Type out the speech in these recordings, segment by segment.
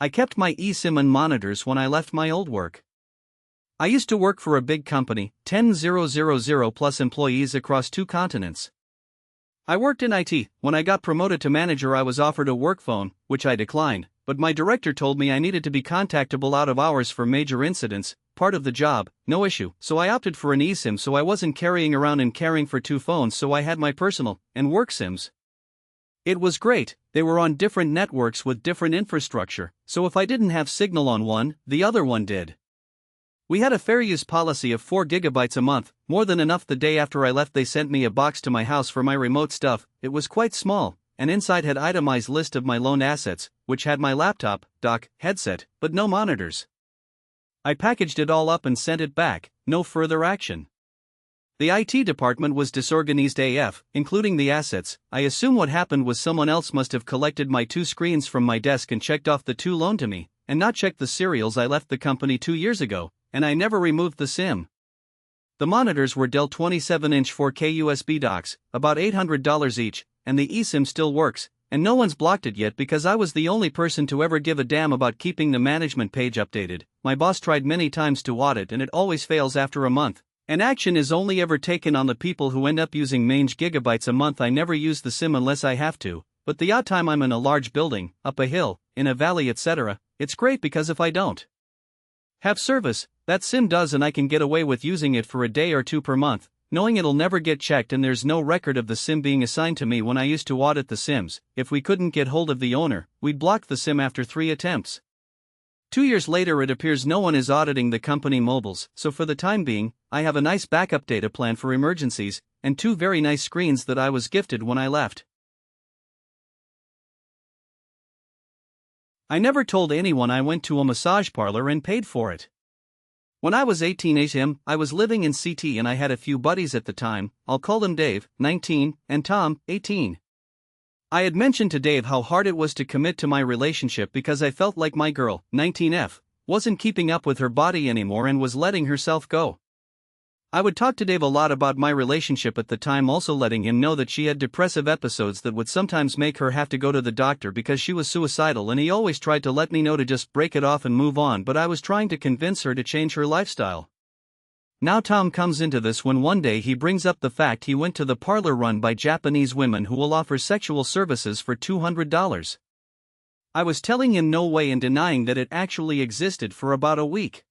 I kept my eSIM and monitors when I left my old work. I used to work for a big company, 10,000 plus employees across 2 continents. I worked in IT. When I got promoted to manager, I was offered a work phone, which I declined, but my director told me I needed to be contactable out of hours for major incidents, part of the job, no issue. So I opted for an eSIM, so I wasn't carrying around and caring for 2 phones, so I had my personal and work SIMs. It was great. They were on different networks with different infrastructure, so if I didn't have signal on one, the other one did. We had a fair use policy of 4 gigabytes a month, more than enough. The day after I left, they sent me a box to my house for my remote stuff. It was quite small, and inside had itemized list of my loaned assets, which had my laptop, dock, headset, but no monitors. I packaged it all up and sent it back, no further action. The IT department was disorganized AF, including the assets. I assume what happened was someone else must have collected my 2 screens from my desk and checked off the 2 loaned to me, and not checked the serials. I left the company 2 years ago, and I never removed the SIM. The monitors were Dell 27-inch 4K USB docks, about $800 each, and the eSIM still works, and no one's blocked it yet because I was the only person to ever give a damn about keeping the management page updated. My boss tried many times to audit and it always fails after a month, and action is only ever taken on the people who end up using mange gigabytes a month. I never use the SIM unless I have to, but the odd time I'm in a large building, up a hill, in a valley, etc., it's great because if I don't have service, that SIM does, and I can get away with using it for a day or 2 per month, knowing it'll never get checked and there's no record of the SIM being assigned to me. When I used to audit the SIMs, if we couldn't get hold of the owner, we'd block the SIM after 3 attempts. 2 years later, it appears no one is auditing the company mobiles, so for the time being, I have a nice backup data plan for emergencies, and 2 very nice screens that I was gifted when I left. I never told anyone I went to a massage parlor and paid for it. When I was 18, I was living in CT and I had a few buddies at the time. I'll call them Dave, 19, and Tom, 18. I had mentioned to Dave how hard it was to commit to my relationship because I felt like my girl, 19F, wasn't keeping up with her body anymore and was letting herself go. I would talk to Dave a lot about my relationship at the time, also letting him know that she had depressive episodes that would sometimes make her have to go to the doctor because she was suicidal, and he always tried to let me know to just break it off and move on, but I was trying to convince her to change her lifestyle. Now Tom comes into this when one day he brings up the fact he went to the parlor run by Japanese women who will offer sexual services for $200. I was telling him no way and denying that it actually existed for about a week.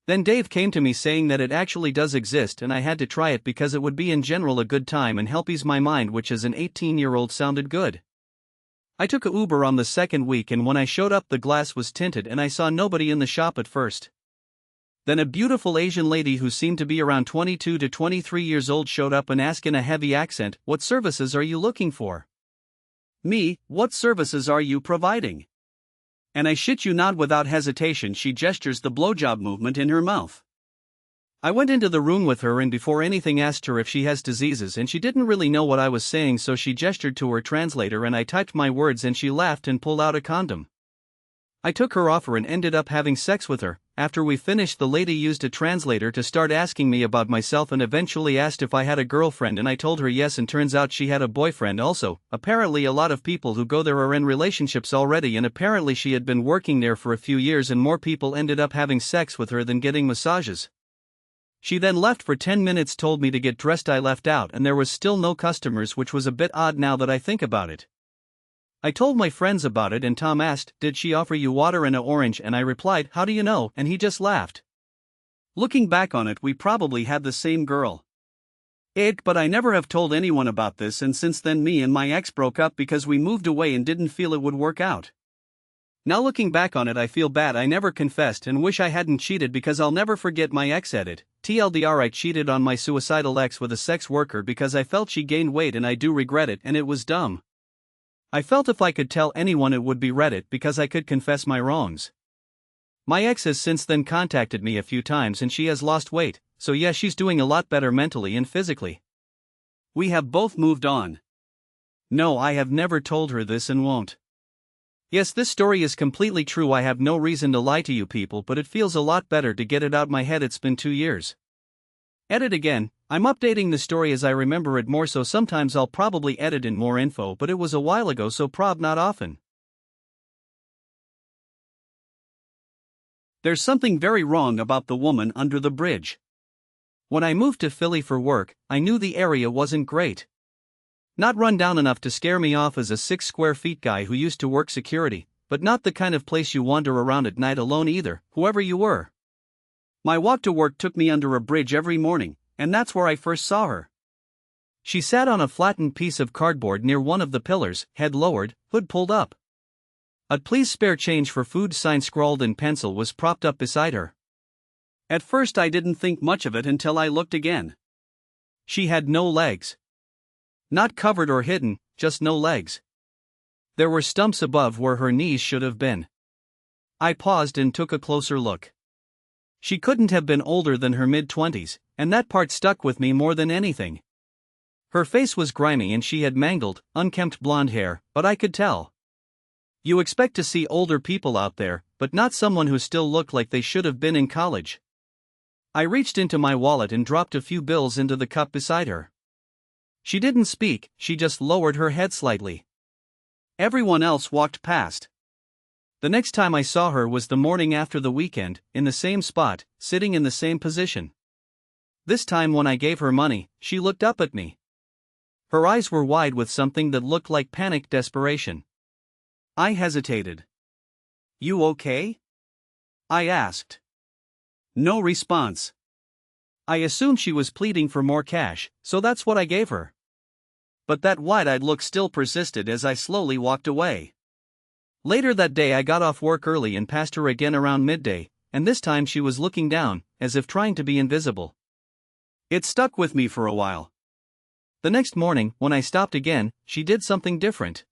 Then Dave came to me saying that it actually does exist and I had to try it because it would be in general a good time and help ease my mind, which as an 18-year-old sounded good. I took a Uber on the 2nd week, and when I showed up the glass was tinted and I saw nobody in the shop at first. Then a beautiful Asian lady who seemed to be around 22 to 23 years old showed up and asked in a heavy accent, "What services are you looking for?" Me, "What services are you providing?" And I shit you not, without hesitation she gestures the blowjob movement in her mouth. I went into the room with her and before anything asked her if she has diseases, and she didn't really know what I was saying, so she gestured to her translator and I typed my words and she laughed and pulled out a condom. I took her offer and ended up having sex with her. After we finished, the lady used a translator to start asking me about myself and eventually asked if I had a girlfriend, and I told her yes, and turns out she had a boyfriend also. Apparently a lot of people who go there are in relationships already, and apparently she had been working there for a few years and more people ended up having sex with her than getting massages. She then left for 10 minutes, told me to get dressed. I left out and there was still no customers, which was a bit odd now that I think about it. I told my friends about it and Tom asked, "Did she offer you water and an orange?" And I replied, "How do you know?" And he just laughed. Looking back on it, we probably had the same girl. But I never have told anyone about this, and since then me and my ex broke up because we moved away and didn't feel it would work out. Now looking back on it, I feel bad I never confessed and wish I hadn't cheated because I'll never forget my ex edit. TLDR, I cheated on my suicidal ex with a sex worker because I felt she gained weight and I do regret it, and it was dumb. I felt if I could tell anyone it would be Reddit because I could confess my wrongs. My ex has since then contacted me a few times and she has lost weight, so yeah, she's doing a lot better mentally and physically. We have both moved on. No, I have never told her this and won't. Yes, this story is completely true. I have no reason to lie to you people, but it feels a lot better to get it out my head. It's been 2 years. Edit again. I'm updating the story as I remember it more, so sometimes I'll probably edit in more info, but it was a while ago, so prob not often. There's something very wrong about the woman under the bridge. When I moved to Philly for work, I knew the area wasn't great. Not run down enough to scare me off as a 6 square feet guy who used to work security, but not the kind of place you wander around at night alone either, whoever you were. My walk to work took me under a bridge every morning, and that's where I first saw her. She sat on a flattened piece of cardboard near one of the pillars, head lowered, hood pulled up. A "Please spare change for food" sign scrawled in pencil was propped up beside her. At first I didn't think much of it until I looked again. She had no legs. Not covered or hidden, just no legs. There were stumps above where her knees should have been. I paused and took a closer look. She couldn't have been older than her mid-20s, and that part stuck with me more than anything. Her face was grimy and she had mangled, unkempt blonde hair, but I could tell. You expect to see older people out there, but not someone who still looked like they should have been in college. I reached into my wallet and dropped a few bills into the cup beside her. She didn't speak, she just lowered her head slightly. Everyone else walked past. The next time I saw her was the morning after the weekend, in the same spot, sitting in the same position. This time when I gave her money, she looked up at me. Her eyes were wide with something that looked like panicked desperation. I hesitated. "You okay?" I asked. No response. I assumed she was pleading for more cash, so that's what I gave her. But that wide-eyed look still persisted as I slowly walked away. Later that day I got off work early and passed her again around midday, and this time she was looking down, as if trying to be invisible. It stuck with me for a while. The next morning, when I stopped again, she did something different.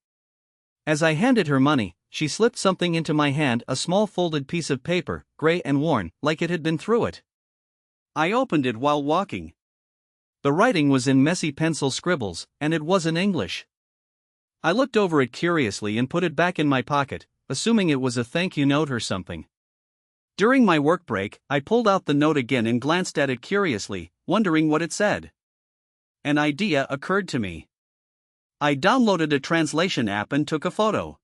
As I handed her money, she slipped something into my hand, a small folded piece of paper, gray and worn, like it had been through it. I opened it while walking. The writing was in messy pencil scribbles, and it was in English. I looked over it curiously and put it back in my pocket, assuming it was a thank you note or something. During my work break, I pulled out the note again and glanced at it curiously, wondering what it said. An idea occurred to me. I downloaded a translation app and took a photo.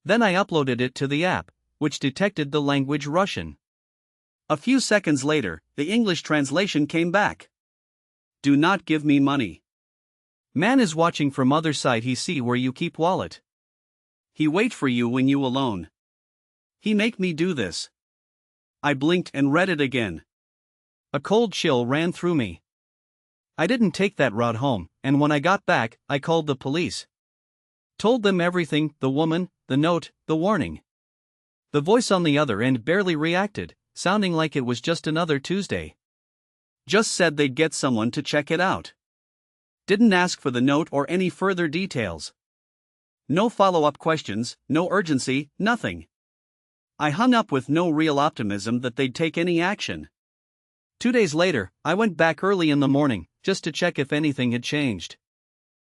Then I uploaded it to the app, which detected the language Russian. A few seconds later, the English translation came back. "Do not give me money. Man is watching from other side, he see where you keep wallet. He wait for you when you alone. He make me do this." I blinked and read it again. A cold chill ran through me. I didn't take that route home, and when I got back, I called the police. Told them everything, the woman, the note, the warning. The voice on the other end barely reacted, sounding like it was just another Tuesday. Just said they'd get someone to check it out. Didn't ask for the note or any further details. No follow-up questions, no urgency, nothing. I hung up with no real optimism that they'd take any action. 2 days later, I went back early in the morning, just to check if anything had changed.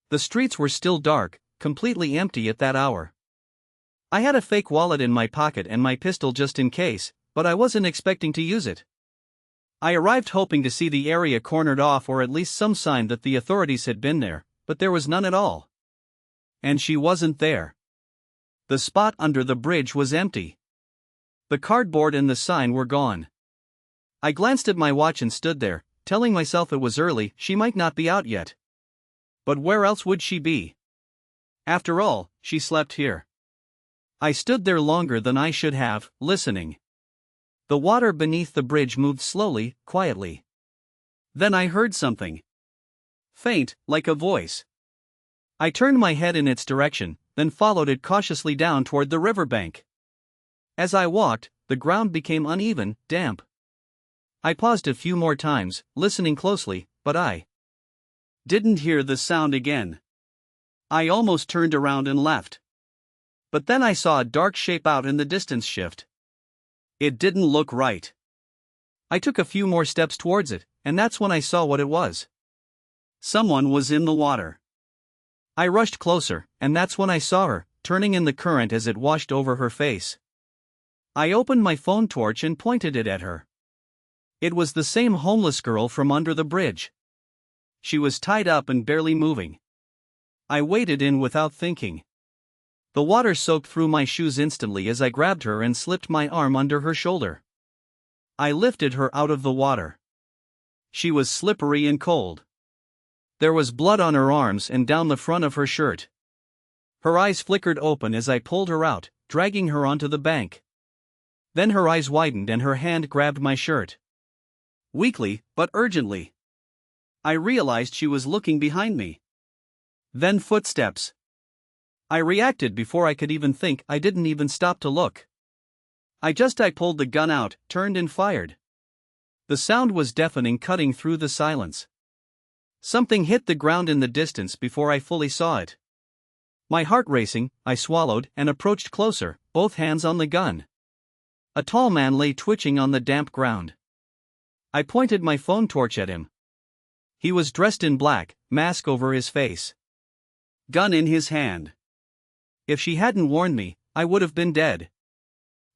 The streets were still dark, completely empty at that hour. I had a fake wallet in my pocket and my pistol just in case, but I wasn't expecting to use it. I arrived hoping to see the area cornered off or at least some sign that the authorities had been there, but there was none at all. And she wasn't there. The spot under the bridge was empty. The cardboard and the sign were gone. I glanced at my watch and stood there, telling myself it was early, she might not be out yet. But where else would she be? After all, she slept here. I stood there longer than I should have, listening. The water beneath the bridge moved slowly, quietly. Then I heard something. Faint, like a voice. I turned my head in its direction, then followed it cautiously down toward the riverbank. As I walked, the ground became uneven, damp. I paused a few more times, listening closely, but I didn't hear the sound again. I almost turned around and left. But then I saw a dark shape out in the distance shift. It didn't look right. I took a few more steps towards it, and that's when I saw what it was. Someone was in the water. I rushed closer, and that's when I saw her, turning in the current as it washed over her face. I opened my phone torch and pointed it at her. It was the same homeless girl from under the bridge. She was tied up and barely moving. I waded in without thinking. The water soaked through my shoes instantly as I grabbed her and slipped my arm under her shoulder. I lifted her out of the water. She was slippery and cold. There was blood on her arms and down the front of her shirt. Her eyes flickered open as I pulled her out, dragging her onto the bank. Then her eyes widened and her hand grabbed my shirt. Weakly, but urgently. I realized she was looking behind me. Then footsteps. I reacted before I could even think. I didn't even stop to look. I pulled the gun out, turned and fired. The sound was deafening, cutting through the silence. Something hit the ground in the distance before I fully saw it. My heart racing, I swallowed and approached closer, both hands on the gun. A tall man lay twitching on the damp ground. I pointed my phone torch at him. He was dressed in black, mask over his face. Gun in his hand. If she hadn't warned me, I would have been dead.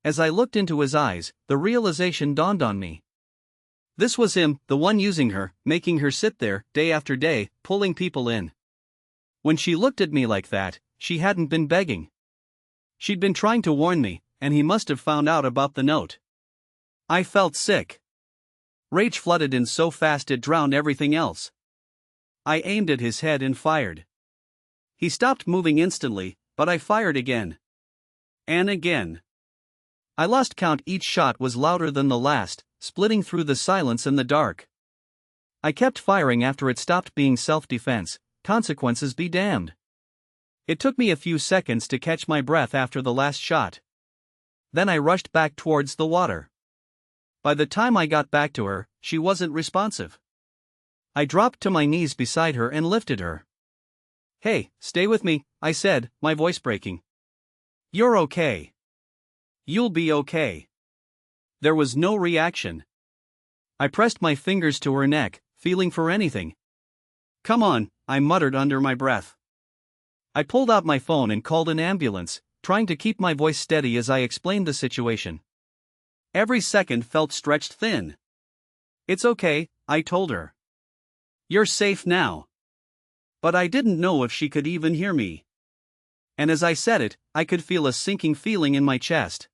As I looked into his eyes, the realization dawned on me. This was him, the one using her, making her sit there, day after day, pulling people in. When she looked at me like that, she hadn't been begging. She'd been trying to warn me, and he must have found out about the note. I felt sick. Rage flooded in so fast it drowned everything else. I aimed at his head and fired. He stopped moving instantly, but I fired again. And again. I lost count. Each shot was louder than the last, splitting through the silence and the dark. I kept firing after it stopped being self-defense, consequences be damned. It took me a few seconds to catch my breath after the last shot. Then I rushed back towards the water. By the time I got back to her, she wasn't responsive. I dropped to my knees beside her and lifted her. "Hey, stay with me," I said, my voice breaking. "You're okay. You'll be okay." There was no reaction. I pressed my fingers to her neck, feeling for anything. "Come on," I muttered under my breath. I pulled out my phone and called an ambulance, trying to keep my voice steady as I explained the situation. Every second felt stretched thin. "It's okay," I told her. "You're safe now." But I didn't know if she could even hear me. And as I said it, I could feel a sinking feeling in my chest.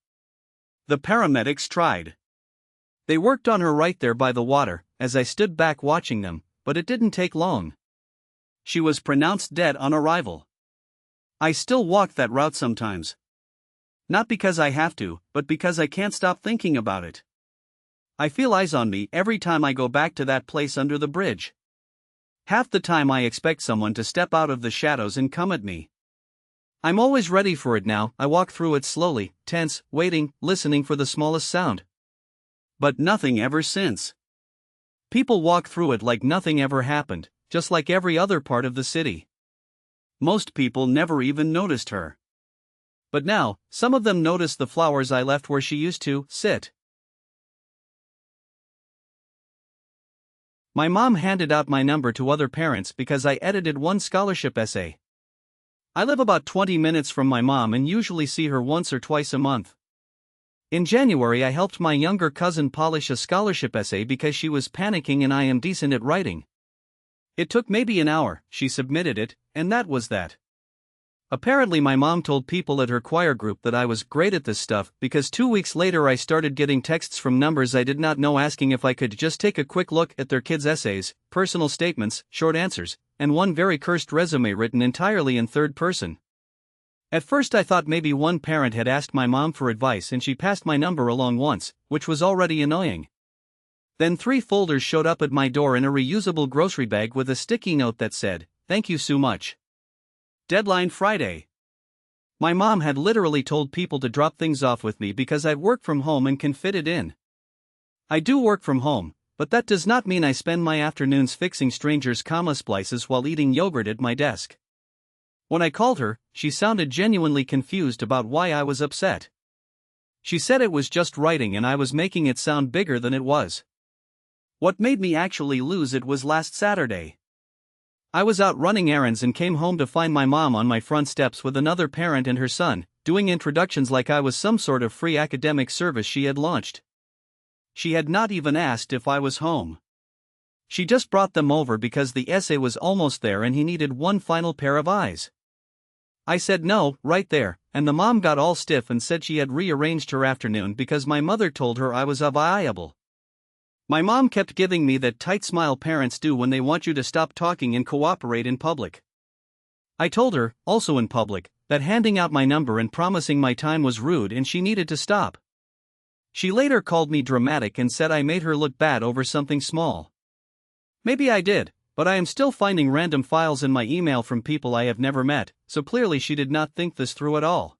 The paramedics tried. They worked on her right there by the water, as I stood back watching them, but it didn't take long. She was pronounced dead on arrival. I still walk that route sometimes. Not because I have to, but because I can't stop thinking about it. I feel eyes on me every time I go back to that place under the bridge. Half the time I expect someone to step out of the shadows and come at me. I'm always ready for it now. I walk through it slowly, tense, waiting, listening for the smallest sound. But nothing ever since. People walk through it like nothing ever happened, just like every other part of the city. Most people never even noticed her. But now, some of them noticed the flowers I left where she used to sit. My mom handed out my number to other parents because I edited one scholarship essay. I live about 20 minutes from my mom and usually see her once or twice a month. In January, I helped my younger cousin polish a scholarship essay because she was panicking and I am decent at writing. It took maybe an hour, she submitted it, and that was that. Apparently my mom told people at her choir group that I was great at this stuff because 2 weeks later I started getting texts from numbers I did not know asking if I could just take a quick look at their kids' essays, personal statements, short answers, and one very cursed resume written entirely in third person. At first I thought maybe one parent had asked my mom for advice and she passed my number along once, which was already annoying. Then 3 folders showed up at my door in a reusable grocery bag with a sticky note that said, "Thank you so much. Deadline Friday." My mom had literally told people to drop things off with me because I work from home and can fit it in. I do work from home, but that does not mean I spend my afternoons fixing strangers' comma splices while eating yogurt at my desk. When I called her, she sounded genuinely confused about why I was upset. She said it was just writing and I was making it sound bigger than it was. What made me actually lose it was last Saturday. I was out running errands and came home to find my mom on my front steps with another parent and her son, doing introductions like I was some sort of free academic service she had launched. She had not even asked if I was home. She just brought them over because the essay was almost there and he needed one final pair of eyes. I said no, right there, and the mom got all stiff and said she had rearranged her afternoon because my mother told her I was unviable. My mom kept giving me that tight smile parents do when they want you to stop talking and cooperate in public. I told her, also in public, that handing out my number and promising my time was rude and she needed to stop. She later called me dramatic and said I made her look bad over something small. Maybe I did, but I am still finding random files in my email from people I have never met, so clearly she did not think this through at all.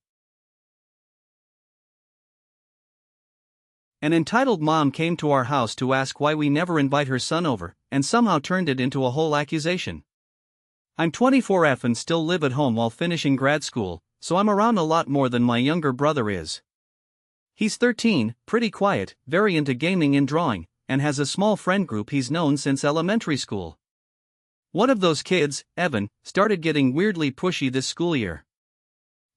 An entitled mom came to our house to ask why we never invite her son over, and somehow turned it into a whole accusation. I'm 24F and still live at home while finishing grad school, so I'm around a lot more than my younger brother is. He's 13, pretty quiet, very into gaming and drawing, and has a small friend group he's known since elementary school. One of those kids, Evan, started getting weirdly pushy this school year.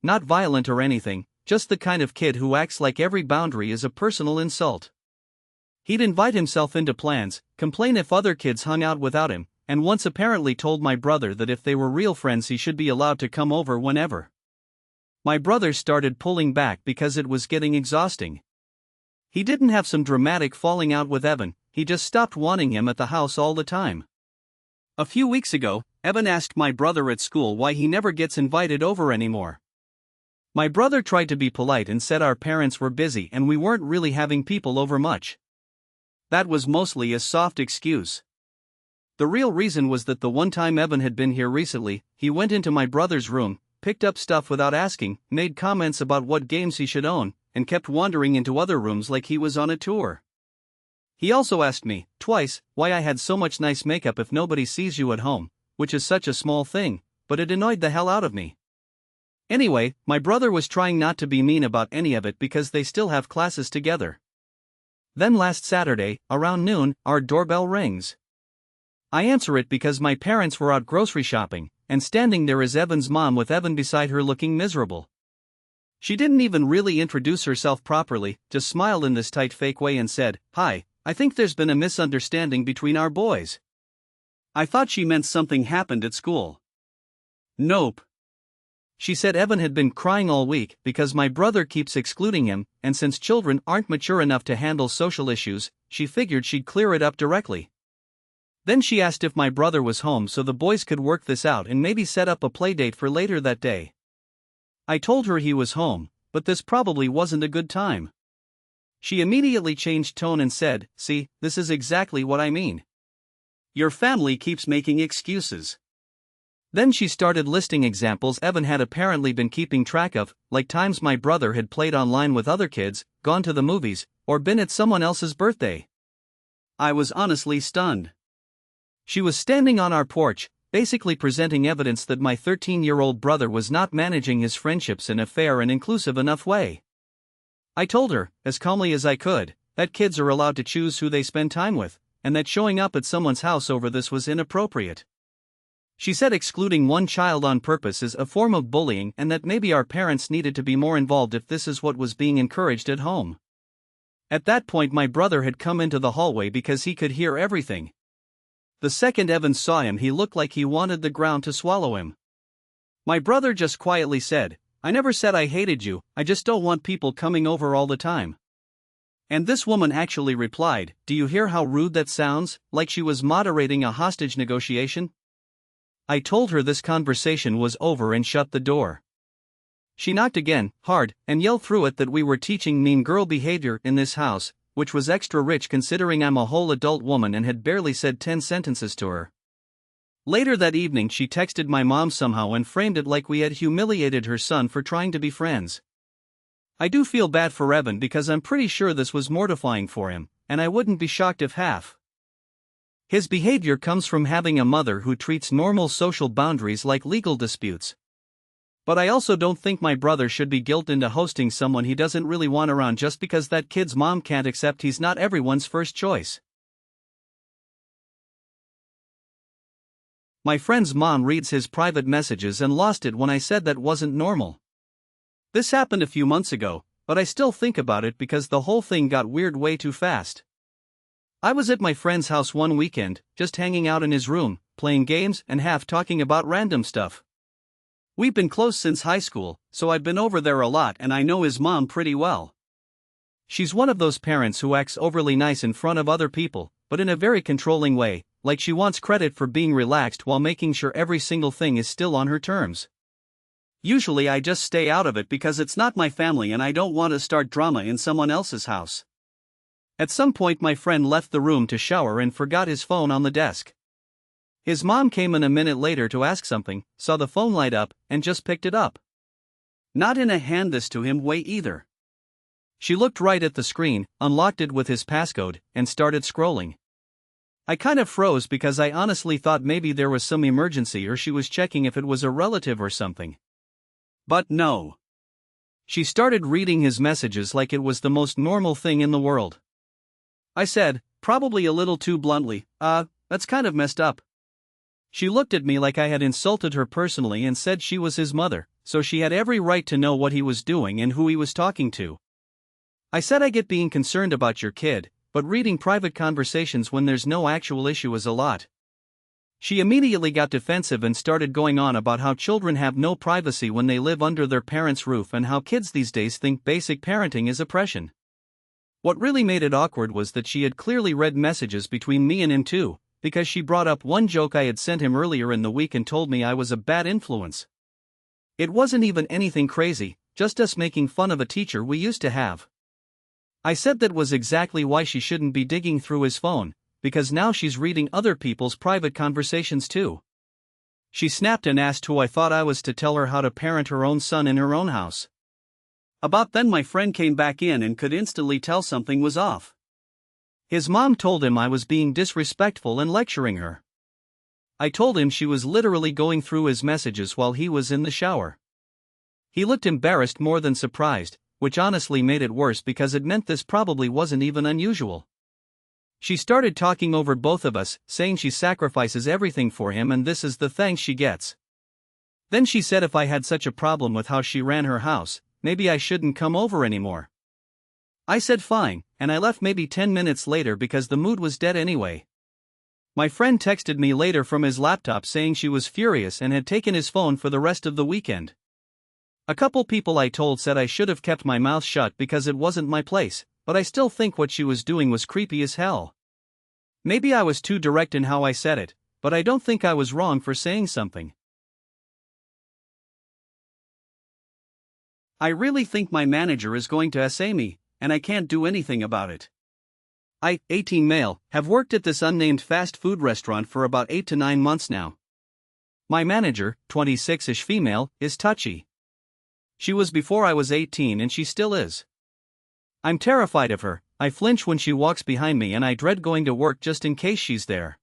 Not violent or anything, just the kind of kid who acts like every boundary is a personal insult. He'd invite himself into plans, complain if other kids hung out without him, and once apparently told my brother that if they were real friends he should be allowed to come over whenever. My brother started pulling back because it was getting exhausting. He didn't have some dramatic falling out with Evan, he just stopped wanting him at the house all the time. A few weeks ago, Evan asked my brother at school why he never gets invited over anymore. My brother tried to be polite and said our parents were busy and we weren't really having people over much. That was mostly a soft excuse. The real reason was that the one time Evan had been here recently, he went into my brother's room, picked up stuff without asking, made comments about what games he should own, and kept wandering into other rooms like he was on a tour. He also asked me, twice, why I had so much nice makeup if nobody sees you at home, which is such a small thing, but it annoyed the hell out of me. Anyway, my brother was trying not to be mean about any of it because they still have classes together. Then last Saturday, around noon, our doorbell rings. I answer it because my parents were out grocery shopping, and standing there is Evan's mom with Evan beside her looking miserable. She didn't even really introduce herself properly, just smiled in this tight fake way and said, "Hi, I think there's been a misunderstanding between our boys." I thought she meant something happened at school. Nope. She said Evan had been crying all week because my brother keeps excluding him, and since children aren't mature enough to handle social issues, she figured she'd clear it up directly. Then she asked if my brother was home so the boys could work this out and maybe set up a playdate for later that day. I told her he was home, but this probably wasn't a good time. She immediately changed tone and said, "See, this is exactly what I mean. Your family keeps making excuses." Then she started listing examples Evan had apparently been keeping track of, like times my brother had played online with other kids, gone to the movies, or been at someone else's birthday. I was honestly stunned. She was standing on our porch, basically presenting evidence that my 13-year-old brother was not managing his friendships in a fair and inclusive enough way. I told her, as calmly as I could, that kids are allowed to choose who they spend time with, and that showing up at someone's house over this was inappropriate. She said excluding one child on purpose is a form of bullying and that maybe our parents needed to be more involved if this is what was being encouraged at home. At that point my brother had come into the hallway because he could hear everything. The second Evan saw him he looked like he wanted the ground to swallow him. My brother just quietly said, "I never said I hated you, I just don't want people coming over all the time." And this woman actually replied, "Do you hear how rude that sounds, like she was moderating a hostage negotiation?" I told her this conversation was over and shut the door. She knocked again, hard, and yelled through it that we were teaching mean girl behavior in this house, which was extra rich considering I'm a whole adult woman and had barely said 10 sentences to her. Later that evening she texted my mom somehow and framed it like we had humiliated her son for trying to be friends. I do feel bad for Evan because I'm pretty sure this was mortifying for him, and I wouldn't be shocked if half his behavior comes from having a mother who treats normal social boundaries like legal disputes. But I also don't think my brother should be guilted into hosting someone he doesn't really want around just because that kid's mom can't accept he's not everyone's first choice. My friend's mom reads his private messages and lost it when I said that wasn't normal. This happened a few months ago, but I still think about it because the whole thing got weird way too fast. I was at my friend's house one weekend, just hanging out in his room, playing games and half talking about random stuff. We've been close since high school, so I've been over there a lot and I know his mom pretty well. She's one of those parents who acts overly nice in front of other people, but in a very controlling way, like she wants credit for being relaxed while making sure every single thing is still on her terms. Usually I just stay out of it because it's not my family and I don't want to start drama in someone else's house. At some point my friend left the room to shower and forgot his phone on the desk. His mom came in a minute later to ask something, saw the phone light up, and just picked it up. Not in a hand this to him way either. She looked right at the screen, unlocked it with his passcode, and started scrolling. I kind of froze because I honestly thought maybe there was some emergency or she was checking if it was a relative or something. But no. She started reading his messages like it was the most normal thing in the world. I said, probably a little too bluntly, that's kind of messed up. She looked at me like I had insulted her personally and said she was his mother, so she had every right to know what he was doing and who he was talking to. I said I get being concerned about your kid, but reading private conversations when there's no actual issue is a lot. She immediately got defensive and started going on about how children have no privacy when they live under their parents' roof and how kids these days think basic parenting is oppression. What really made it awkward was that she had clearly read messages between me and him too, because she brought up one joke I had sent him earlier in the week and told me I was a bad influence. It wasn't even anything crazy, just us making fun of a teacher we used to have. I said that was exactly why she shouldn't be digging through his phone, because now she's reading other people's private conversations too. She snapped and asked who I thought I was to tell her how to parent her own son in her own house. About then my friend came back in and could instantly tell something was off. His mom told him I was being disrespectful and lecturing her. I told him she was literally going through his messages while he was in the shower. He looked embarrassed more than surprised, which honestly made it worse because it meant this probably wasn't even unusual. She started talking over both of us, saying she sacrifices everything for him and this is the thanks she gets. Then she said if I had such a problem with how she ran her house, maybe I shouldn't come over anymore. I said fine, and I left maybe 10 minutes later because the mood was dead anyway. My friend texted me later from his laptop saying she was furious and had taken his phone for the rest of the weekend. A couple people I told said I should have kept my mouth shut because it wasn't my place, but I still think what she was doing was creepy as hell. Maybe I was too direct in how I said it, but I don't think I was wrong for saying something. I really think my manager is going to SA me, and I can't do anything about it. I, 18 male, have worked at this unnamed fast food restaurant for about 8 to 9 months now. My manager, 26-ish female, is touchy. She was before I was 18 and she still is. I'm terrified of her, I flinch when she walks behind me and I dread going to work just in case she's there.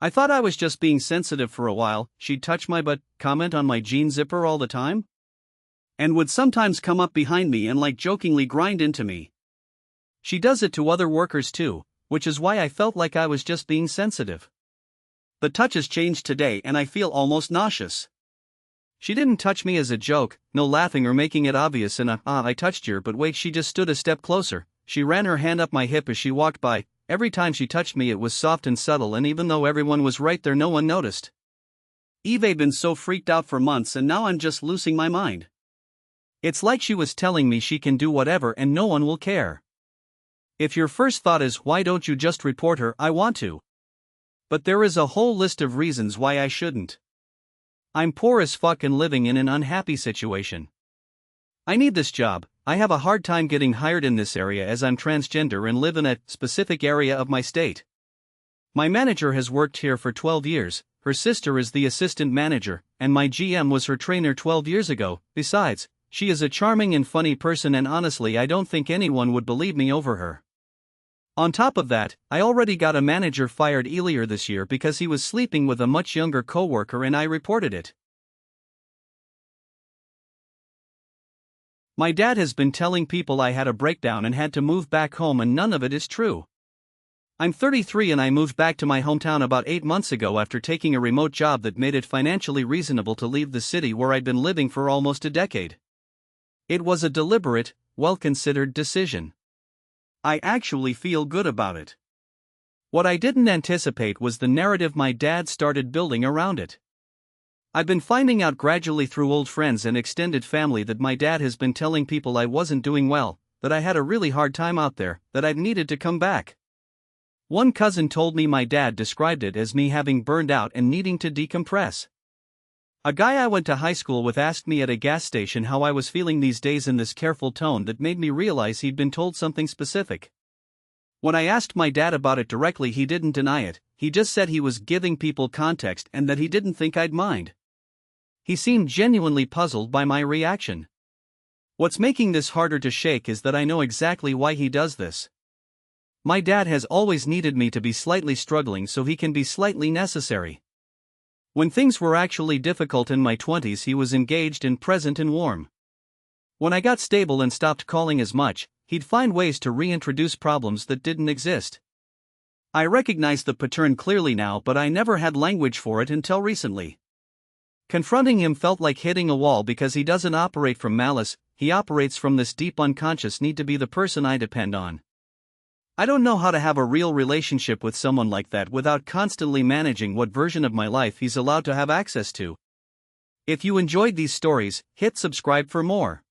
I thought I was just being sensitive for a while. She'd touch my butt, comment on my jean zipper all the time, and would sometimes come up behind me and like jokingly grind into me. She does it to other workers too, which is why I felt like I was just being sensitive. The touches changed today and I feel almost nauseous. She didn't touch me as a joke, no laughing or making it obvious in a, I touched you, but wait, she just stood a step closer. She ran her hand up my hip as she walked by. Every time she touched me it was soft and subtle, and even though everyone was right there no one noticed. Eve been so freaked out for months and now I'm just losing my mind. It's like she was telling me she can do whatever and no one will care. If your first thought is why don't you just report her, I want to. But there is a whole list of reasons why I shouldn't. I'm poor as fuck and living in an unhappy situation. I need this job. I have a hard time getting hired in this area as I'm transgender and live in a specific area of my state. My manager has worked here for 12 years, her sister is the assistant manager, and my GM was her trainer 12 years ago. Besides, she is a charming and funny person and honestly I don't think anyone would believe me over her. On top of that, I already got a manager fired earlier this year because he was sleeping with a much younger coworker and I reported it. My dad has been telling people I had a breakdown and had to move back home and none of it is true. I'm 33 and I moved back to my hometown about 8 months ago after taking a remote job that made it financially reasonable to leave the city where I'd been living for almost a decade. It was a deliberate, well-considered decision. I actually feel good about it. What I didn't anticipate was the narrative my dad started building around it. I've been finding out gradually through old friends and extended family that my dad has been telling people I wasn't doing well, that I had a really hard time out there, that I'd needed to come back. One cousin told me my dad described it as me having burned out and needing to decompress. A guy I went to high school with asked me at a gas station how I was feeling these days in this careful tone that made me realize he'd been told something specific. When I asked my dad about it directly, he didn't deny it, he just said he was giving people context and that he didn't think I'd mind. He seemed genuinely puzzled by my reaction. What's making this harder to shake is that I know exactly why he does this. My dad has always needed me to be slightly struggling so he can be slightly necessary. When things were actually difficult in my 20s, he was engaged and present and warm. When I got stable and stopped calling as much, he'd find ways to reintroduce problems that didn't exist. I recognize the pattern clearly now, but I never had language for it until recently. Confronting him felt like hitting a wall because he doesn't operate from malice, he operates from this deep unconscious need to be the person I depend on. I don't know how to have a real relationship with someone like that without constantly managing what version of my life he's allowed to have access to. If you enjoyed these stories, hit subscribe for more.